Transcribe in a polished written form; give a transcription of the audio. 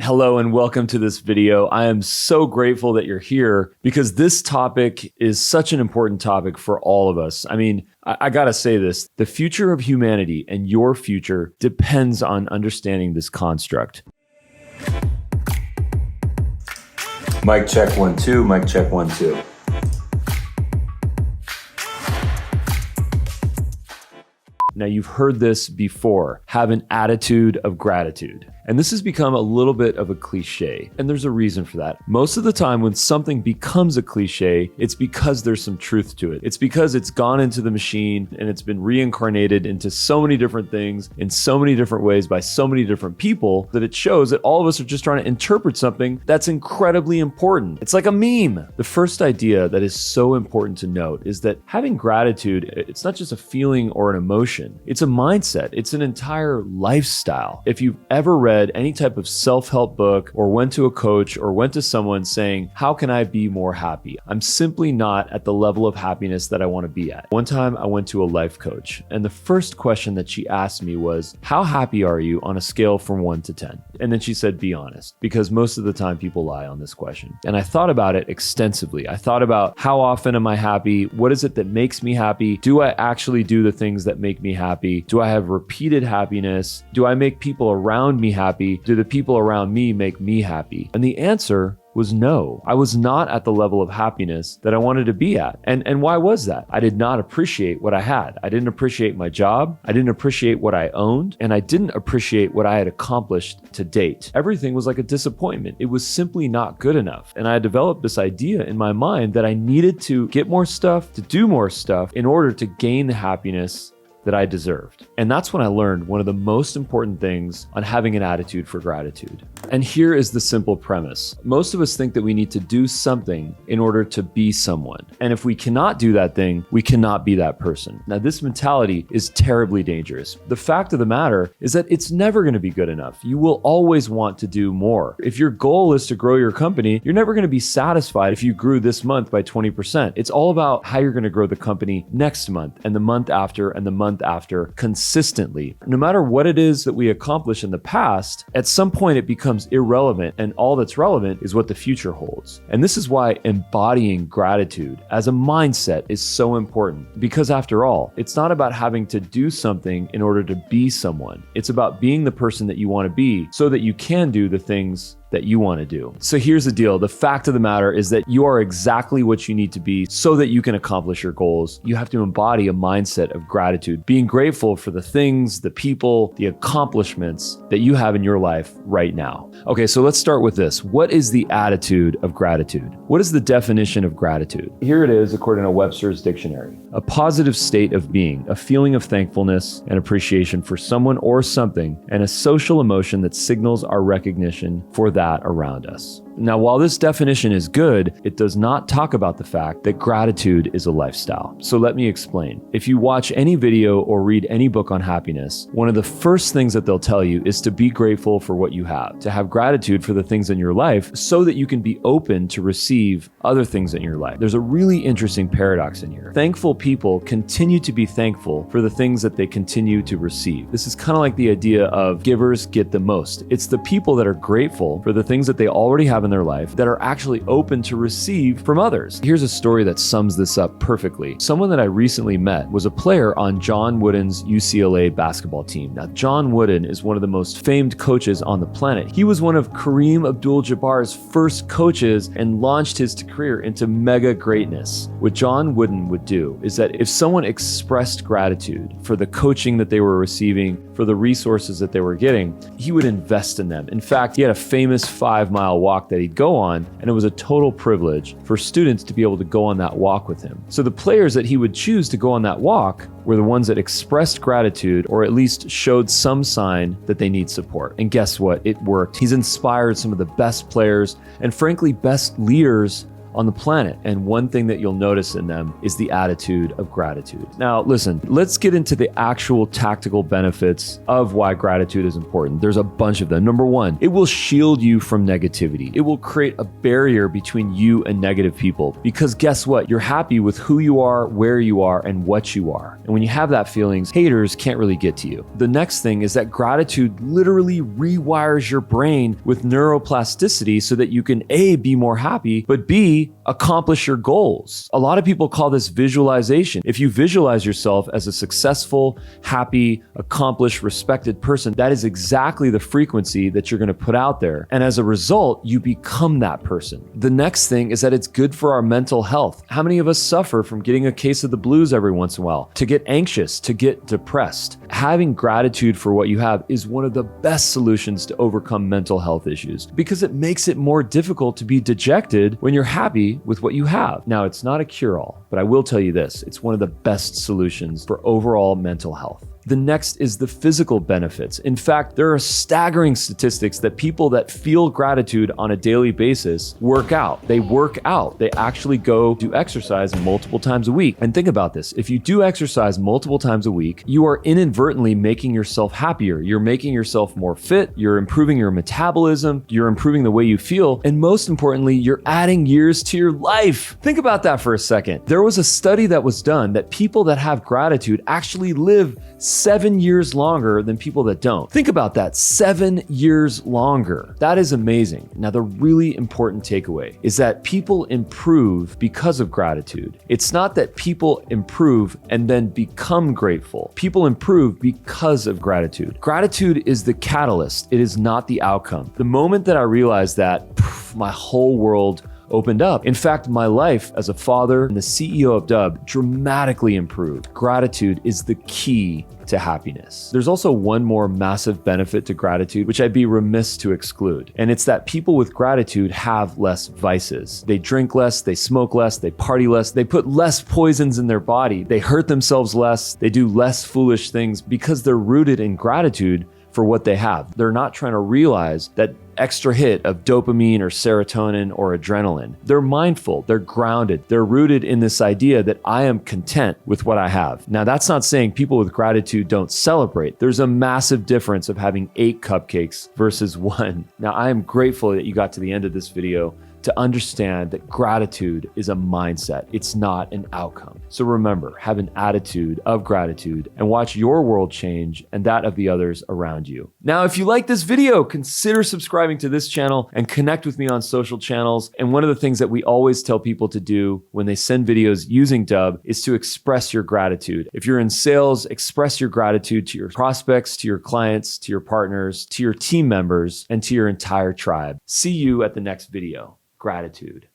Hello and welcome to this video. I am so grateful that you're here because this topic is such an important topic for all of us. I mean, I gotta say this, the future of humanity and your future depends on understanding this construct. Mic check 1 2, mic check 1 2. Now you've heard this before, have an attitude of gratitude. And this has become a little bit of a cliche, and there's a reason for that. Most of the time when something becomes a cliche, it's because there's some truth to it. It's because it's gone into the machine and it's been reincarnated into so many different things in so many different ways by so many different people that it shows that all of us are just trying to interpret something that's incredibly important. It's like a meme. The first idea that is so important to note is that having gratitude, it's not just a feeling or an emotion. It's a mindset. It's an entire lifestyle. If you've ever read any type of self-help book or went to a coach or went to someone saying, how can I be more happy? I'm simply not at the level of happiness that I want to be at. One time I went to a life coach and the first question that she asked me was, how happy are you on a scale from 1 to 10? And then she said, be honest, because most of the time people lie on this question. And I thought about it extensively. I thought about how often am I happy? What is it that makes me happy? Do I actually do the things that make me happy? Do I have repeated happiness? Do I make people around me happy? Do the people around me make me happy? And the answer was no. I was not at the level of happiness that I wanted to be at. And why was that? I did not appreciate what I had. I didn't appreciate my job. I didn't appreciate what I owned. And I didn't appreciate what I had accomplished to date. Everything was like a disappointment. It was simply not good enough. And I developed this idea in my mind that I needed to get more stuff, to do more stuff in order to gain the happiness that I deserved. And that's when I learned one of the most important things on having an attitude for gratitude. And here is the simple premise. Most of us think that we need to do something in order to be someone. And if we cannot do that thing, we cannot be that person. Now, this mentality is terribly dangerous. The fact of the matter is that it's never going to be good enough. You will always want to do more. If your goal is to grow your company, you're never going to be satisfied if you grew this month by 20%. It's all about how you're going to grow the company next month and the month after and the month after consistently. No matter what it is that we accomplish in the past, at some point it becomes irrelevant, and all that's relevant is what the future holds. And this is why embodying gratitude as a mindset is so important, because after all, it's not about having to do something in order to be someone. It's about being the person that you want to be so that you can do the things that you want to do. So here's the deal. The fact of the matter is that you are exactly what you need to be so that you can accomplish your goals. You have to embody a mindset of gratitude, being grateful for the things, the people, the accomplishments that you have in your life right now. Okay, so let's start with this. What is the attitude of gratitude? What is the definition of gratitude? Here it is according to Webster's dictionary. A positive state of being, a feeling of thankfulness and appreciation for someone or something, and a social emotion that signals our recognition for that around us. Now, while this definition is good, it does not talk about the fact that gratitude is a lifestyle. So let me explain. If you watch any video or read any book on happiness, one of the first things that they'll tell you is to be grateful for what you have, to have gratitude for the things in your life so that you can be open to receive other things in your life. There's a really interesting paradox in here. Thankful people continue to be thankful for the things that they continue to receive. This is kind of like the idea of givers get the most. It's the people that are grateful for the things that they already have in their life that are actually open to receive from others. Here's a story that sums this up perfectly. Someone that I recently met was a player on John Wooden's UCLA basketball team. Now, John Wooden is one of the most famed coaches on the planet. He was one of Kareem Abdul-Jabbar's first coaches and launched his career into mega greatness. What John Wooden would do is that if someone expressed gratitude for the coaching that they were receiving, for the resources that they were getting, he would invest in them. In fact, he had a famous 5-mile walk that he'd go on, and it was a total privilege for students to be able to go on that walk with him. So the players that he would choose to go on that walk were the ones that expressed gratitude or at least showed some sign that they need support. And guess what? It worked. He's inspired some of the best players and frankly, best leaders on the planet. And one thing that you'll notice in them is the attitude of gratitude. Now, listen, let's get into the actual tactical benefits of why gratitude is important. There's a bunch of them. Number one, it will shield you from negativity. It will create a barrier between you and negative people, because guess what? You're happy with who you are, where you are, and what you are. And when you have that feelings, haters can't really get to you. The next thing is that gratitude literally rewires your brain with neuroplasticity so that you can A, be more happy, but B, accomplish your goals. A lot of people call this visualization. If you visualize yourself as a successful, happy, accomplished, respected person, that is exactly the frequency that you're going to put out there. And as a result, you become that person. The next thing is that it's good for our mental health. How many of us suffer from getting a case of the blues every once in a while, to get anxious, to get depressed? Having gratitude for what you have is one of the best solutions to overcome mental health issues, because it makes it more difficult to be dejected when you're happy with what you have. Now, it's not a cure-all, but I will tell you this, it's one of the best solutions for overall mental health. The next is the physical benefits. In fact, there are staggering statistics that people that feel gratitude on a daily basis work out. They work out. They actually go do exercise multiple times a week. And think about this. If you do exercise multiple times a week, you are inadvertently making yourself happier. You're making yourself more fit. You're improving your metabolism. You're improving the way you feel. And most importantly, you're adding years to your life. Think about that for a second. There was a study that was done that people that have gratitude actually live 7 years longer than people that don't. Think about that, 7 years longer. That is amazing. Now, the really important takeaway is that people improve because of gratitude. It's not that people improve and then become grateful. People improve because of gratitude. Gratitude is the catalyst. It is not the outcome. The moment that I realized that, my whole world opened up. In fact, my life as a father and the CEO of Dub dramatically improved. Gratitude is the key to happiness. There's also one more massive benefit to gratitude, which I'd be remiss to exclude. And it's that people with gratitude have less vices. They drink less, they smoke less, they party less, they put less poisons in their body, they hurt themselves less, they do less foolish things because they're rooted in gratitude for what they have. They're not trying to realize that extra hit of dopamine or serotonin or adrenaline. They're mindful, they're grounded, they're rooted in this idea that I am content with what I have. Now, that's not saying people with gratitude don't celebrate. There's a massive difference of having 8 cupcakes versus 1. Now, I am grateful that you got to the end of this video to understand that gratitude is a mindset. It's not an outcome. So remember, have an attitude of gratitude and watch your world change and that of the others around you. Now, if you like this video, consider subscribing to this channel and connect with me on social channels. And one of the things that we always tell people to do when they send videos using Dub is to express your gratitude. If you're in sales, express your gratitude to your prospects, to your clients, to your partners, to your team members, and to your entire tribe. See you at the next video. Gratitude.